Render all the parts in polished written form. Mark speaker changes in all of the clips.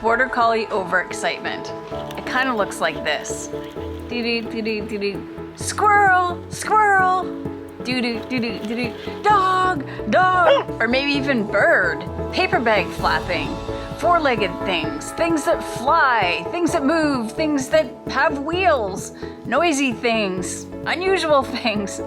Speaker 1: Border Collie overexcitement. It kind of looks like this. Squirrel, squirrel. Dog, dog. Or maybe even bird. Paper bag flapping. Four-legged things. Things that fly. Things that move. Things that have wheels. Noisy things. Unusual things.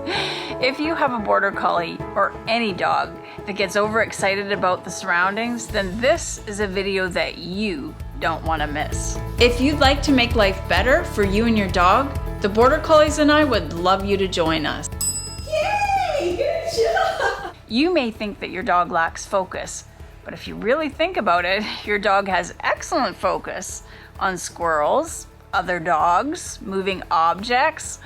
Speaker 1: If you have a Border Collie or any dog that gets overexcited about the surroundings, then this is a video that you don't want to miss. If you'd like to make life better for you and your dog, the Border Collies and I would love you to join us.
Speaker 2: Yay! Good job!
Speaker 1: You may think that your dog lacks focus, but if you really think about it, your dog has excellent focus on squirrels, other dogs, moving objects.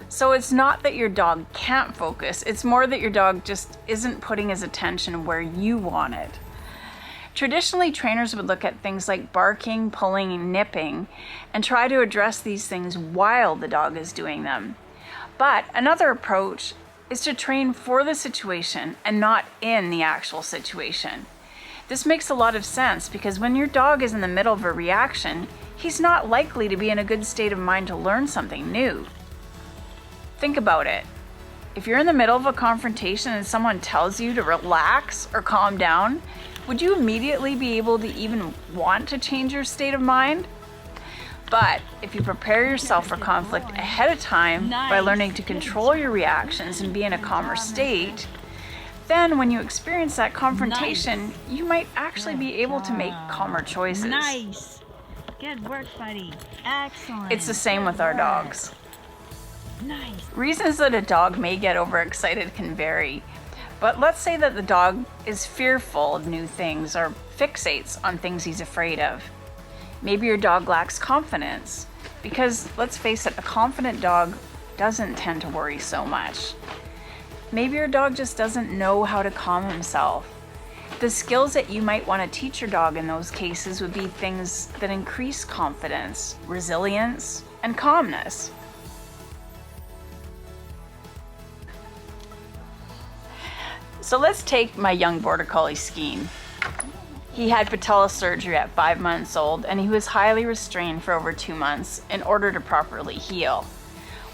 Speaker 1: So it's not that your dog can't focus, it's more that your dog just isn't putting his attention where you want it. Traditionally, trainers would look at things like barking, pulling, and nipping and try to address these things while the dog is doing them. But another approach is to train for the situation and not in the actual situation. This makes a lot of sense because when your dog is in the middle of a reaction, he's not likely to be in a good state of mind to learn something new. Think about it. If you're in the middle of a confrontation and someone tells you to relax or calm down, would you immediately be able to even want to change your state of mind? But if you prepare yourself for conflict ahead of time by learning to control your reactions and be in a calmer state, then when you experience that confrontation, you might actually be able to make calmer choices.
Speaker 2: Nice. Good work, buddy. Excellent.
Speaker 1: It's the same with our dogs.
Speaker 2: Nice.
Speaker 1: Reasons that a dog may get overexcited can vary, but let's say that the dog is fearful of new things or fixates on things he's afraid of. Maybe your dog lacks confidence, because let's face it, a confident dog doesn't tend to worry so much. Maybe your dog just doesn't know how to calm himself. The skills that you might want to teach your dog in those cases would be things that increase confidence, resilience, and calmness. So let's take my young Border Collie Skeen. He had patella surgery at 5 months old, and he was highly restrained for over 2 months in order to properly heal.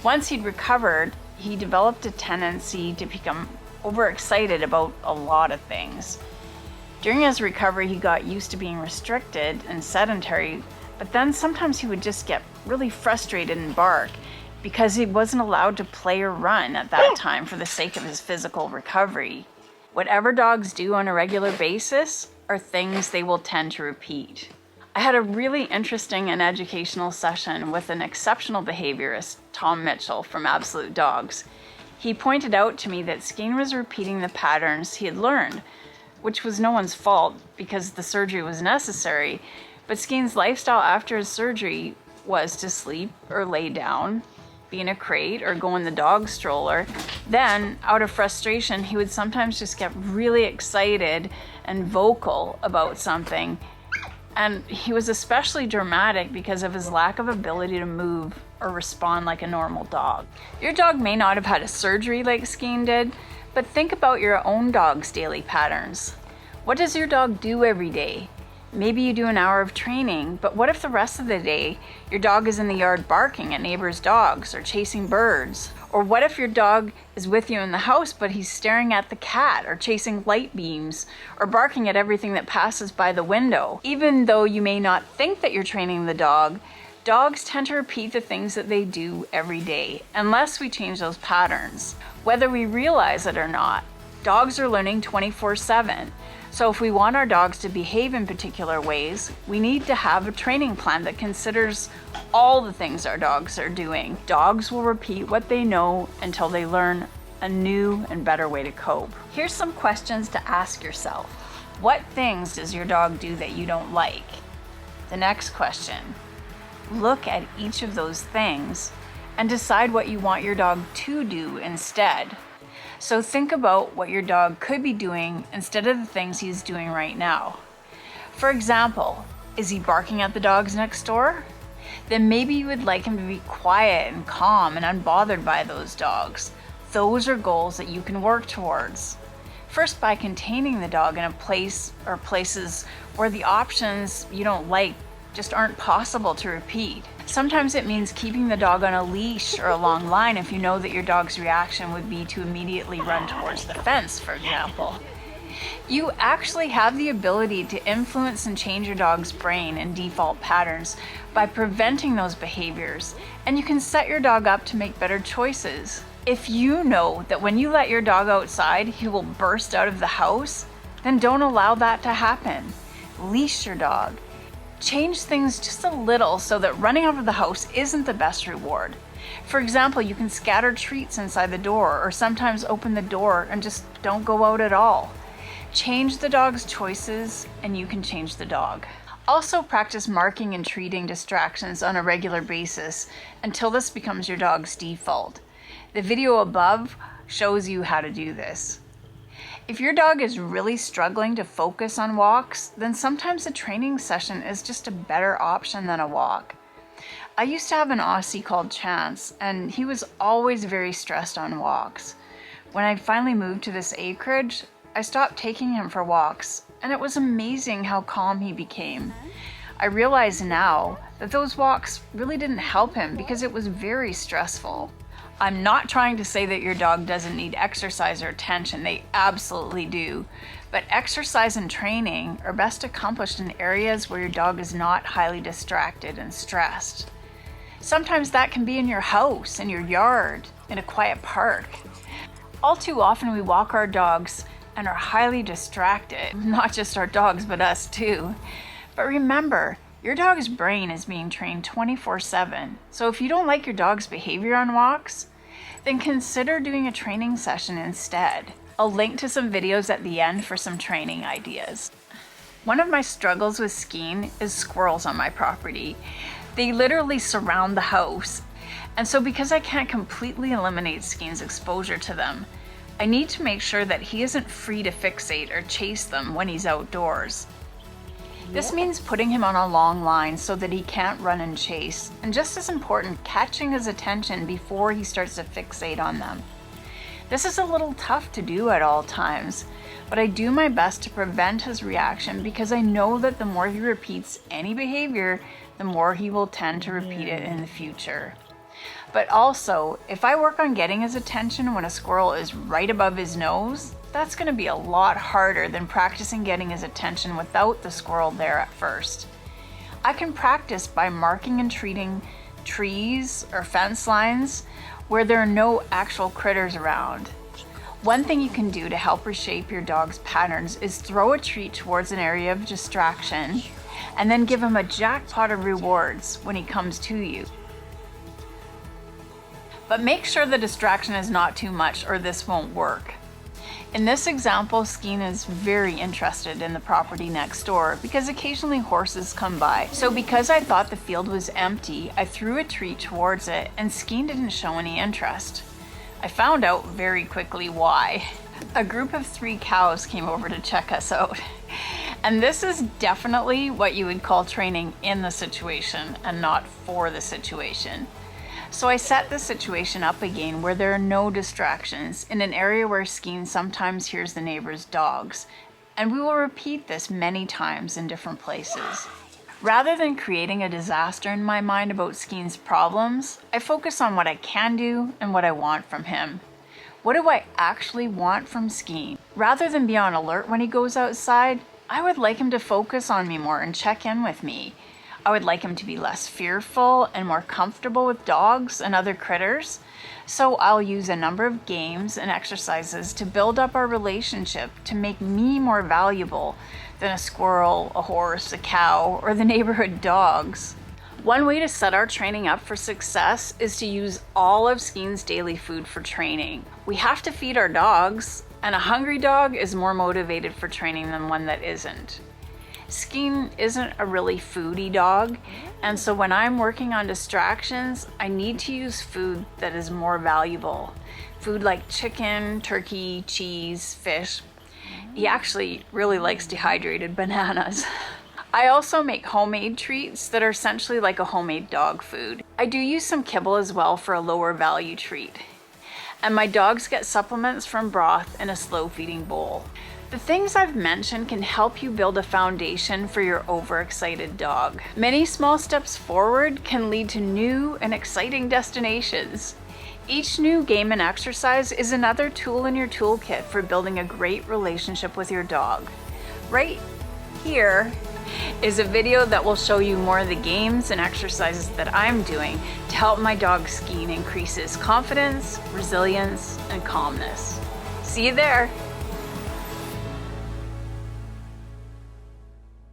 Speaker 1: Once he'd recovered, he developed a tendency to become overexcited about a lot of things. During his recovery, he got used to being restricted and sedentary, but then sometimes he would just get really frustrated and bark because he wasn't allowed to play or run at that time for the sake of his physical recovery. Whatever dogs do on a regular basis are things they will tend to repeat. I had a really interesting and educational session with an exceptional behaviorist, Tom Mitchell from Absolute Dogs. He pointed out to me that Skeen was repeating the patterns he had learned, which was no one's fault because the surgery was necessary, but Skeen's lifestyle after his surgery was to sleep or lay down, be in a crate, or go in the dog stroller. Then, out of frustration, he would sometimes just get really excited and vocal about something. And he was especially dramatic because of his lack of ability to move or respond like a normal dog. Your dog may not have had a surgery like Skeen did, but think about your own dog's daily patterns. What does your dog do every day? Maybe you do an hour of training, but what if the rest of the day your dog is in the yard barking at neighbors' dogs or chasing birds? Or what if your dog is with you in the house but he's staring at the cat or chasing light beams or barking at everything that passes by the window? Even though you may not think that you're training the dog, dogs tend to repeat the things that they do every day unless we change those patterns. Whether we realize it or not, dogs are learning 24/7. So if we want our dogs to behave in particular ways, we need to have a training plan that considers all the things our dogs are doing. Dogs will repeat what they know until they learn a new and better way to cope. Here's some questions to ask yourself. What things does your dog do that you don't like? The next question, look at each of those things and decide what you want your dog to do instead. So think about what your dog could be doing instead of the things he's doing right now. For example, is he barking at the dogs next door? Then maybe you would like him to be quiet and calm and unbothered by those dogs. Those are goals that you can work towards. First, by containing the dog in a place or places where the options you don't like just aren't possible to repeat. Sometimes it means keeping the dog on a leash or a long line if you know that your dog's reaction would be to immediately run towards the fence, for example. You actually have the ability to influence and change your dog's brain and default patterns by preventing those behaviors, and you can set your dog up to make better choices. If you know that when you let your dog outside, he will burst out of the house, then don't allow that to happen. Leash your dog. Change things just a little so that running out of the house isn't the best reward. For example, you can scatter treats inside the door, or sometimes open the door and just don't go out at all. Change the dog's choices and you can change the dog. Also practice marking and treating distractions on a regular basis until this becomes your dog's default. The video above shows you how to do this. If your dog is really struggling to focus on walks, then sometimes a training session is just a better option than a walk. I used to have an Aussie called Chance, and he was always very stressed on walks. When I finally moved to this acreage, I stopped taking him for walks, and it was amazing how calm he became. I realize now that those walks really didn't help him because it was very stressful. I'm not trying to say that your dog doesn't need exercise or attention. They absolutely do. But exercise and training are best accomplished in areas where your dog is not highly distracted and stressed. Sometimes that can be in your house, in your yard, in a quiet park. All too often we walk our dogs and are highly distracted. Not just our dogs, but us too. But remember, your dog's brain is being trained 24/7. So if you don't like your dog's behavior on walks, then consider doing a training session instead. I'll link to some videos at the end for some training ideas. One of my struggles with skiing is squirrels on my property. They literally surround the house. And so because I can't completely eliminate Skeen's exposure to them, I need to make sure that he isn't free to fixate or chase them when he's outdoors. This means putting him on a long line so that he can't run and chase, and just as important, catching his attention before he starts to fixate on them. This is a little tough to do at all times, but I do my best to prevent his reaction because I know that the more he repeats any behavior, the more he will tend to repeat it in the future. But also, if I work on getting his attention when a squirrel is right above his nose, that's going to be a lot harder than practicing getting his attention without the squirrel there at first. I can practice by marking and treating trees or fence lines where there are no actual critters around. One thing you can do to help reshape your dog's patterns is throw a treat towards an area of distraction and then give him a jackpot of rewards when he comes to you. But make sure the distraction is not too much or this won't work. In this example, Skeen is very interested in the property next door because occasionally horses come by. So because I thought the field was empty, I threw a treat towards it and Skeen didn't show any interest. I found out very quickly why. A group of 3 cows came over to check us out. And this is definitely what you would call training in the situation and not for the situation. So I set the situation up again where there are no distractions in an area where Skeen sometimes hears the neighbor's dogs, and we will repeat this many times in different places. Rather than creating a disaster in my mind about Skeen's problems, I focus on what I can do and what I want from him. What do I actually want from Skeen? Rather than be on alert when he goes outside, I would like him to focus on me more and check in with me. I would like him to be less fearful and more comfortable with dogs and other critters. So I'll use a number of games and exercises to build up our relationship to make me more valuable than a squirrel, a horse, a cow, or the neighborhood dogs. One way to set our training up for success is to use all of Skeen's daily food for training. We have to feed our dogs, and a hungry dog is more motivated for training than one that isn't. Skeen isn't a really foodie dog, and so when I'm working on distractions, I need to use food that is more valuable. Food like chicken, turkey, cheese, fish. He actually really likes dehydrated bananas. I also make homemade treats that are essentially like a homemade dog food. I do use some kibble as well for a lower value treat. And my dogs get supplements from broth in a slow feeding bowl. The things I've mentioned can help you build a foundation for your overexcited dog. Many small steps forward can lead to new and exciting destinations. Each new game and exercise is another tool in your toolkit for building a great relationship with your dog. Right here is a video that will show you more of the games and exercises that I'm doing to help my dog skiing increase his confidence, resilience, and calmness. See you there.